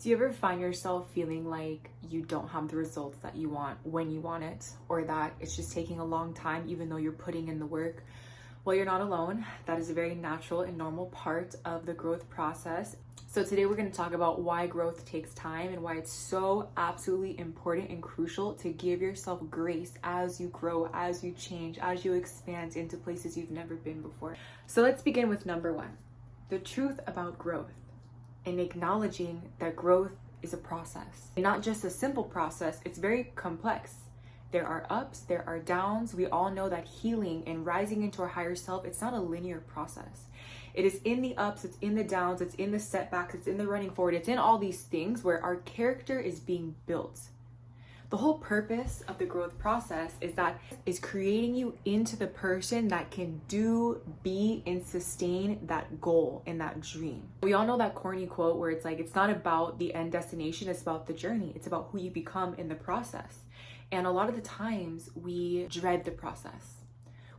Do you ever find yourself feeling like you don't have the results that you want when you want it, or that it's just taking a long time even though you're putting in the work? Well, you're not alone. That is a very natural and normal part of the growth process. So today we're going to talk about why growth takes time and why it's so absolutely important and crucial to give yourself grace as you grow, as you change, as you expand into places you've never been before. So let's begin with number one, the truth about growth. And acknowledging that growth is a process. Not just a simple process, it's very complex. There are ups, there are downs. We all know that healing and rising into our higher self, it's not a linear process. It is in the ups, it's in the downs, it's in the setbacks, it's in the running forward, it's in all these things where our character is being built. The whole purpose of the growth process is creating you into the person that can do, be, and sustain that goal and that dream. We all know that corny quote where it's like, it's not about the end destination, it's about the journey. It's about who you become in the process. And a lot of the times we dread the process.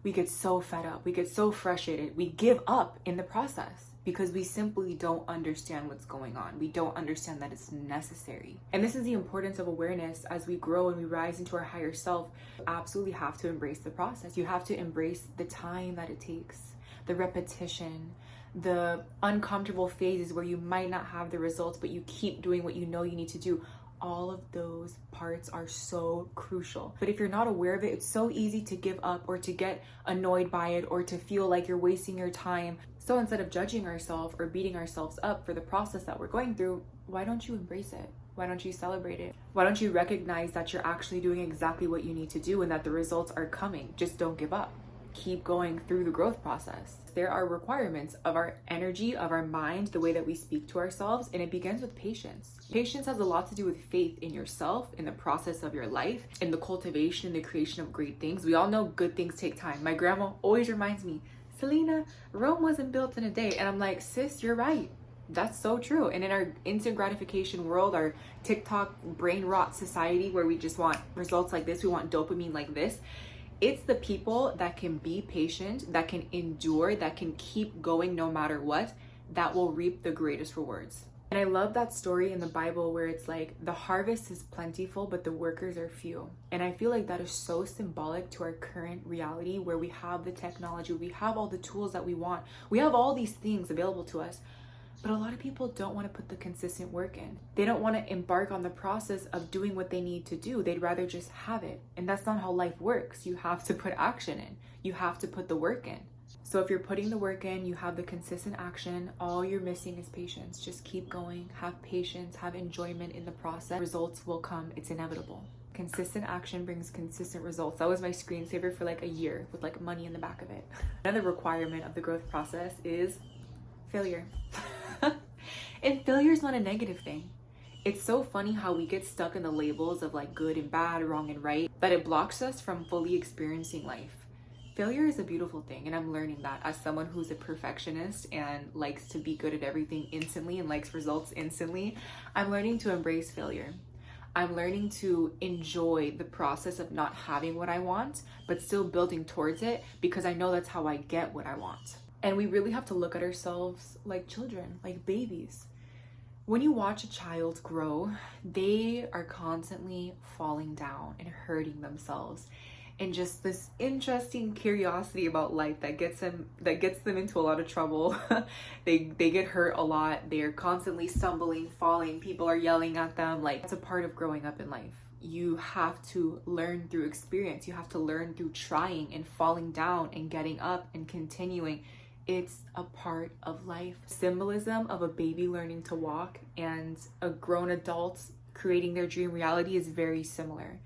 We get so fed up, we get so frustrated, we give up in the process because we simply don't understand what's going on. We don't understand that it's necessary. And this is the importance of awareness as we grow and we rise into our higher self. You absolutely have to embrace the process. You have to embrace the time that it takes, the repetition, the uncomfortable phases where you might not have the results, but you keep doing what you know you need to do. All of those parts are so crucial. But if you're not aware of it, it's so easy to give up or to get annoyed by it or to feel like you're wasting your time. So instead of judging ourselves or beating ourselves up for the process that we're going through, why don't you embrace it? Why don't you celebrate it? Why don't you recognize that you're actually doing exactly what you need to do and that the results are coming? Just don't give up. Keep going through the growth process. There are requirements of our energy, of our mind, the way that we speak to ourselves, and it begins with patience. Patience has a lot to do with faith in yourself, in the process of your life, in the cultivation and the creation of great things. We all know good things take time. My grandma always reminds me, Selena, Rome wasn't built in a day. And I'm like, sis, you're right. That's so true. And in our instant gratification world, our TikTok brain rot society where we just want results like this, we want dopamine like this, it's the people that can be patient, that can endure, that can keep going no matter what, that will reap the greatest rewards. And I love that story in the Bible where it's like, the harvest is plentiful, but the workers are few. And I feel like that is so symbolic to our current reality where we have the technology, we have all the tools that we want, we have all these things available to us. But a lot of people don't want to put the consistent work in. They don't want to embark on the process of doing what they need to do. They'd rather just have it. And that's not how life works. You have to put action in. You have to put the work in. So if you're putting the work in, you have the consistent action, all you're missing is patience. Just keep going, have patience, have enjoyment in the process. Results will come, it's inevitable. Consistent action brings consistent results. That was my screensaver for like a year with like money in the back of it. Another requirement of the growth process is failure. And failure is not a negative thing. It's so funny how we get stuck in the labels of like good and bad, wrong and right, that it blocks us from fully experiencing life. Failure is a beautiful thing, and I'm learning that as someone who's a perfectionist and likes to be good at everything instantly and likes results instantly. I'm learning to embrace failure. I'm learning to enjoy the process of not having what I want, but still building towards it because I know that's how I get what I want. And we really have to look at ourselves like children, like babies. When you watch a child grow, they are constantly falling down and hurting themselves. And just this interesting curiosity about life that gets them into a lot of trouble. They get hurt a lot. They're constantly stumbling, falling. People are yelling at them. Like, it's a part of growing up in life. You have to learn through experience. You have to learn through trying and falling down and getting up and continuing. It's a part of life. Symbolism of a baby learning to walk and a grown adult creating their dream reality is very similar.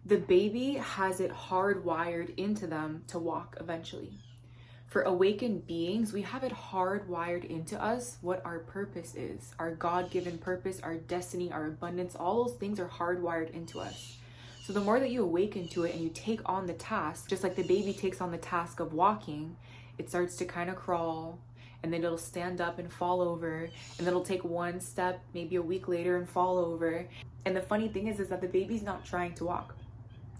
The baby has it hardwired into them to walk eventually. For awakened beings, we have it hardwired into us what our purpose is. Our God-given purpose, our destiny, our abundance, all those things are hardwired into us. So the more that you awaken to it and you take on the task, just like the baby takes on the task of walking, it starts to kind of crawl, and then it'll stand up and fall over, and then it'll take one step maybe a week later and fall over. And the funny thing is that the baby's not trying to walk.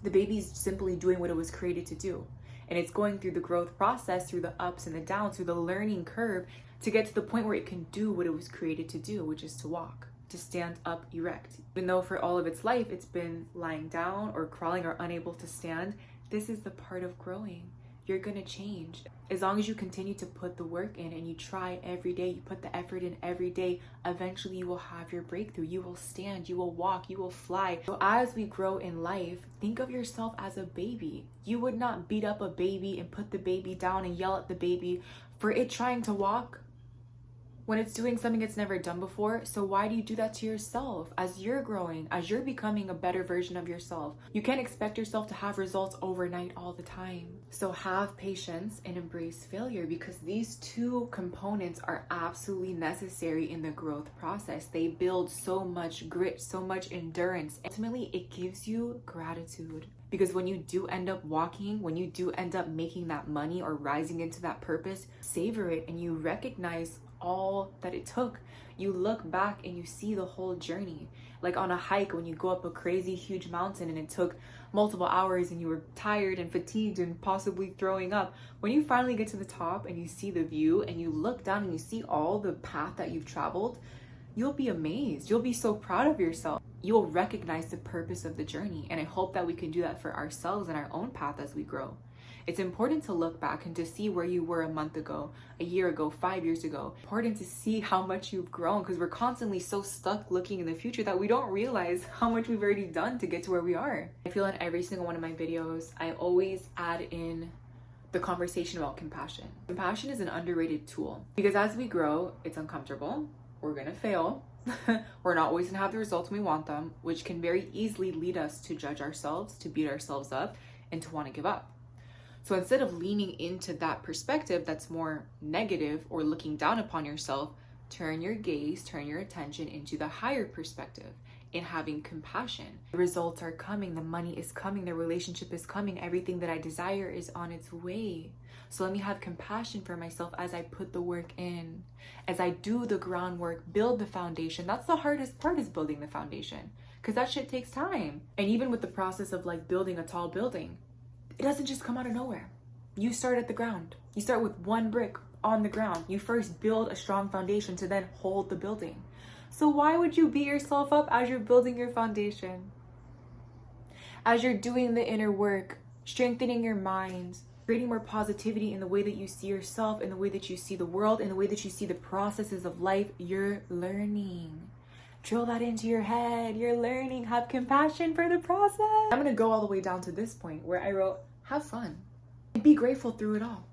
The baby's simply doing what it was created to do. And it's going through the growth process, through the ups and the downs, through the learning curve to get to the point where it can do what it was created to do, which is to walk. to stand up erect. Even though for all of its life it's been lying down or crawling or unable to stand, this is the part of growing. You're gonna change. As long as you continue to put the work in and you try every day, you put the effort in every day, eventually you will have your breakthrough. You will stand, you will walk, you will fly. So as we grow in life, think of yourself as a baby. You would not beat up a baby and put the baby down and yell at the baby for it trying to walk when it's doing something it's never done before. So why do you do that to yourself as you're growing, as you're becoming a better version of yourself? You can't expect yourself to have results overnight all the time. So have patience and embrace failure, because these two components are absolutely necessary in the growth process. They build so much grit, so much endurance. Ultimately, it gives you gratitude. Because when you do end up walking, when you do end up making that money or rising into that purpose, savor it and you recognize all that it took. You look back and you see the whole journey. Like on a hike, when you go up a crazy huge mountain and it took multiple hours and you were tired and fatigued and possibly throwing up, when you finally get to the top and you see the view and you look down and you see all the path that you've traveled, you'll be amazed. You'll be so proud of yourself. You will recognize the purpose of the journey. And I hope that we can do that for ourselves and our own path as we grow. It's important to look back and to see where you were a month ago, a year ago, 5 years ago. Important to see how much you've grown, because we're constantly so stuck looking in the future that we don't realize how much we've already done to get to where we are. I feel in every single one of my videos, I always add in the conversation about compassion. Compassion is an underrated tool, because as we grow, it's uncomfortable. We're gonna fail. We're not always gonna have the results when we want them, which can very easily lead us to judge ourselves, to beat ourselves up, and to want to give up. So instead of leaning into that perspective that's more negative or looking down upon yourself, turn your gaze, turn your attention into the higher perspective in having compassion. The results are coming, the money is coming, the relationship is coming, everything that I desire is on its way. So let me have compassion for myself as I put the work in, as I do the groundwork, build the foundation. That's the hardest part, is building the foundation, because that shit takes time. And even with the process of like building a tall building, it doesn't just come out of nowhere. You start at the ground. You start with one brick on the ground. You first build a strong foundation to then hold the building. So why would you beat yourself up as you're building your foundation? As you're doing the inner work, strengthening your mind, creating more positivity in the way that you see yourself, in the way that you see the world, in the way that you see the processes of life, you're learning. Drill that into your head. You're learning. Have compassion for the process. I'm going to go all the way down to this point where I wrote, have fun and be grateful through it all.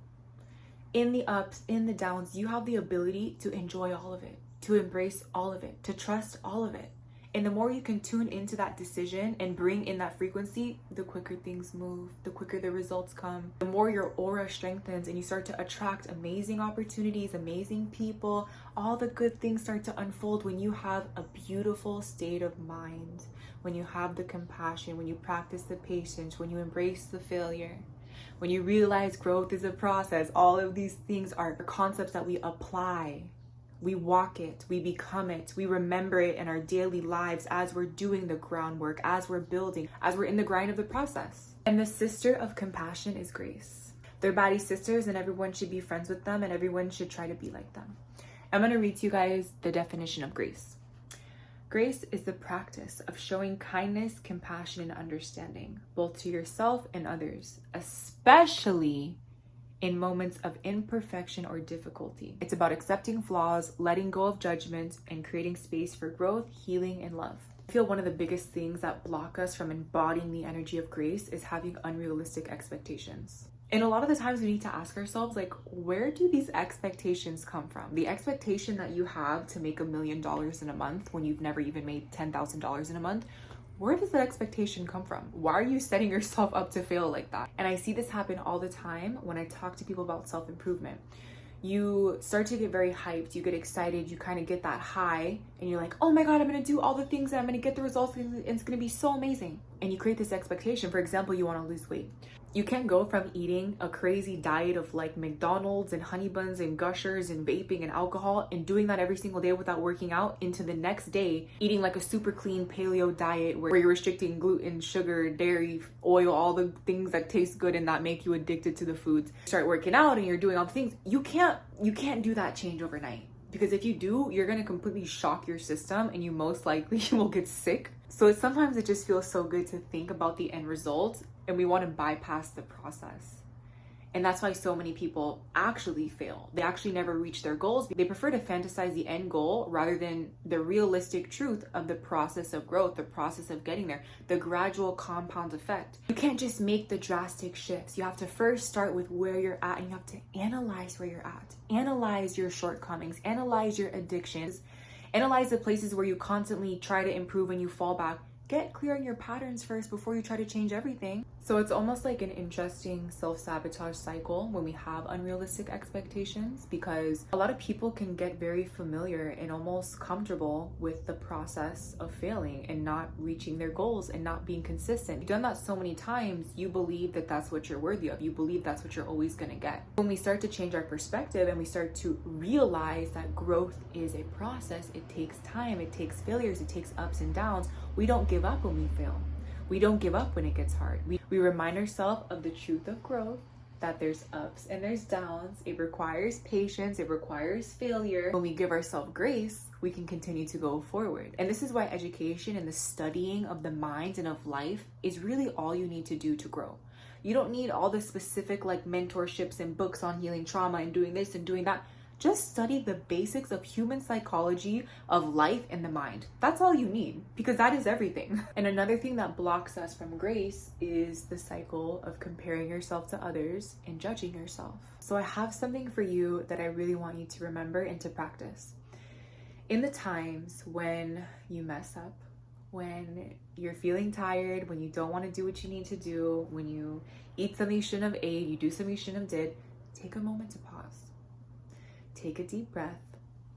In the ups, in the downs, you have the ability to enjoy all of it, to embrace all of it, to trust all of it. And the more you can tune into that decision and bring in that frequency, the quicker things move, the quicker the results come. The more your aura strengthens and you start to attract amazing opportunities, amazing people, all the good things start to unfold when you have a beautiful state of mind, when you have the compassion, when you practice the patience, when you embrace the failure, when you realize growth is a process. All of these things are concepts that we apply. We walk it, we become it, we remember it in our daily lives as we're doing the groundwork, as we're building, as we're in the grind of the process. And the sister of compassion is grace. They're baddie sisters and everyone should be friends with them and everyone should try to be like them. I'm going to read to you guys the definition of grace. Grace is the practice of showing kindness, compassion, and understanding, both to yourself and others, especially in moments of imperfection or difficulty. It's about accepting flaws, letting go of judgment, and creating space for growth, healing, and love. I feel one of the biggest things that block us from embodying the energy of grace is having unrealistic expectations. And a lot of the times we need to ask ourselves, like, where do these expectations come from? The expectation that you have to make $1 million in a month when you've never even made $10,000 in a month, where does that expectation come from? Why are you setting yourself up to fail like that? And I see this happen all the time when I talk to people about self-improvement. You start to get very hyped, you get excited, you kind of get that high, and you're like, oh my God, I'm gonna do all the things and I'm gonna get the results and it's gonna be so amazing. And you create this expectation. For example, you wanna lose weight. You can't go from eating a crazy diet of like McDonald's and honey buns and Gushers and vaping and alcohol and doing that every single day without working out into the next day eating like a super clean paleo diet where you're restricting gluten, sugar, dairy, oil, all the things that taste good and that make you addicted to the foods. Start working out and you're doing all the things. You can't do that change overnight. Because if you do, you're going to completely shock your system and you most likely will get sick. So sometimes it just feels so good to think about the end result and we want to bypass the process. And that's why so many people actually fail. They actually never reach their goals. They prefer to fantasize the end goal rather than the realistic truth of the process of growth, the process of getting there, the gradual compound effect. You can't just make the drastic shifts. You have to first start with where you're at and you have to analyze where you're at. Analyze your shortcomings, analyze your addictions, analyze the places where you constantly try to improve and you fall back. Get clear on your patterns first before you try to change everything. So it's almost like an interesting self-sabotage cycle when we have unrealistic expectations, because a lot of people can get very familiar and almost comfortable with the process of failing and not reaching their goals and not being consistent. You've done that so many times, you believe that that's what you're worthy of. You believe that's what you're always gonna get. When we start to change our perspective and we start to realize that growth is a process, it takes time, it takes failures, it takes ups and downs. We don't give up when we fail. We don't give up when it gets hard. We remind ourselves of the truth of growth, that there's ups and there's downs. It requires patience. It requires failure. When we give ourselves grace, we can continue to go forward. And this is why education and the studying of the mind and of life is really all you need to do to grow. You don't need all the specific like mentorships and books on healing trauma and doing this and doing that. Just study the basics of human psychology, of life and the mind. That's all you need, because that is everything. And another thing that blocks us from grace is the cycle of comparing yourself to others and judging yourself. So I have something for you that I really want you to remember and to practice. In the times when you mess up, when you're feeling tired, when you don't want to do what you need to do, when you eat something you shouldn't have ate, you do something you shouldn't have did, take a moment to pause. Take a deep breath,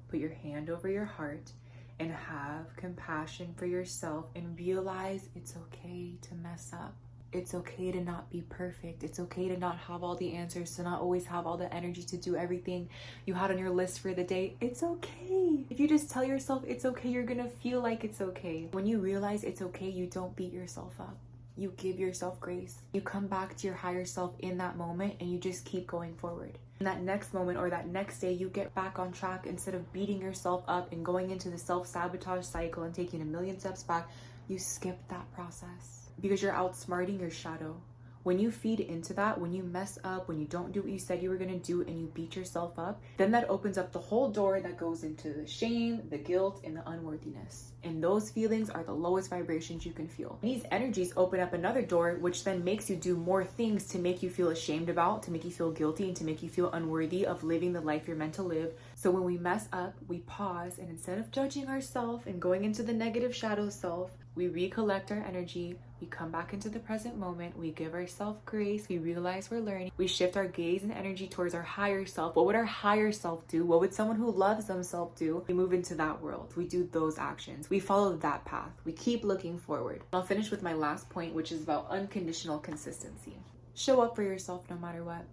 put your hand over your heart, and have compassion for yourself and realize it's okay to mess up. It's okay to not be perfect. It's okay to not have all the answers, to not always have all the energy to do everything you had on your list for the day. It's okay. If you just tell yourself it's okay, you're gonna feel like it's okay. When you realize it's okay, you don't beat yourself up. You give yourself grace. You come back to your higher self in that moment and you just keep going forward. In that next moment or that next day, you get back on track instead of beating yourself up and going into the self-sabotage cycle and taking a million steps back. You skip that process because you're outsmarting your shadow. When you feed into that, when you mess up, when you don't do what you said you were going to do and you beat yourself up, then that opens up the whole door that goes into the shame, the guilt, and the unworthiness. And those feelings are the lowest vibrations you can feel. These energies open up another door, which then makes you do more things to make you feel ashamed about, to make you feel guilty, and to make you feel unworthy of living the life you're meant to live. So when we mess up, we pause, and instead of judging ourselves and going into the negative shadow self, we recollect our energy, we come back into the present moment, we give ourselves grace, we realize we're learning, we shift our gaze and energy towards our higher self. What would our higher self do? What would someone who loves themselves do? We move into that world. We do those actions. We follow that path. We keep looking forward. I'll finish with my last point, which is about unconditional consistency. Show up for yourself no matter what.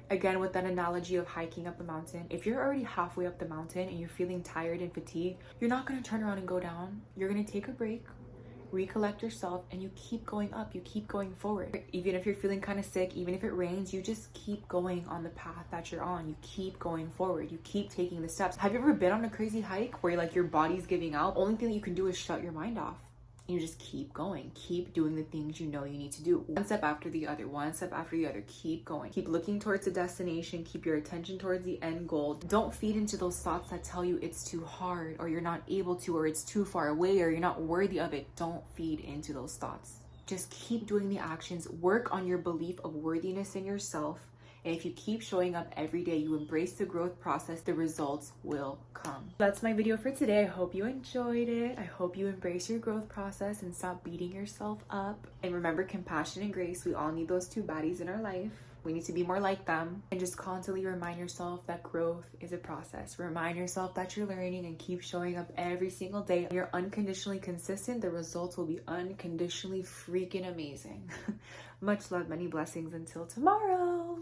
Again, with that analogy of hiking up a mountain, if you're already halfway up the mountain and you're feeling tired and fatigued, you're not going to turn around and go down. You're going to take a break, recollect yourself, and you keep going up, you keep going forward. Even if you're feeling kind of sick, even if it rains, you just keep going on the path that you're on. You keep going forward, you keep taking the steps. Have you ever been on a crazy hike where like your body's giving out? Only thing that you can do is shut your mind off. You just keep going, keep doing the things you know you need to do. One step after the other, one step after the other, keep going. Keep looking towards the destination, keep your attention towards the end goal. Don't feed into those thoughts that tell you it's too hard or you're not able to or it's too far away or you're not worthy of it. Don't feed into those thoughts. Just keep doing the actions, work on your belief of worthiness in yourself. And if you keep showing up every day, you embrace the growth process, the results will come. That's my video for today. I hope you enjoyed it. I hope you embrace your growth process and stop beating yourself up. And remember, compassion and grace, we all need those two baddies in our life. We need to be more like them. And just constantly remind yourself that growth is a process. Remind yourself that you're learning and keep showing up every single day. When you're unconditionally consistent, the results will be unconditionally freaking amazing. Much love, many blessings until tomorrow.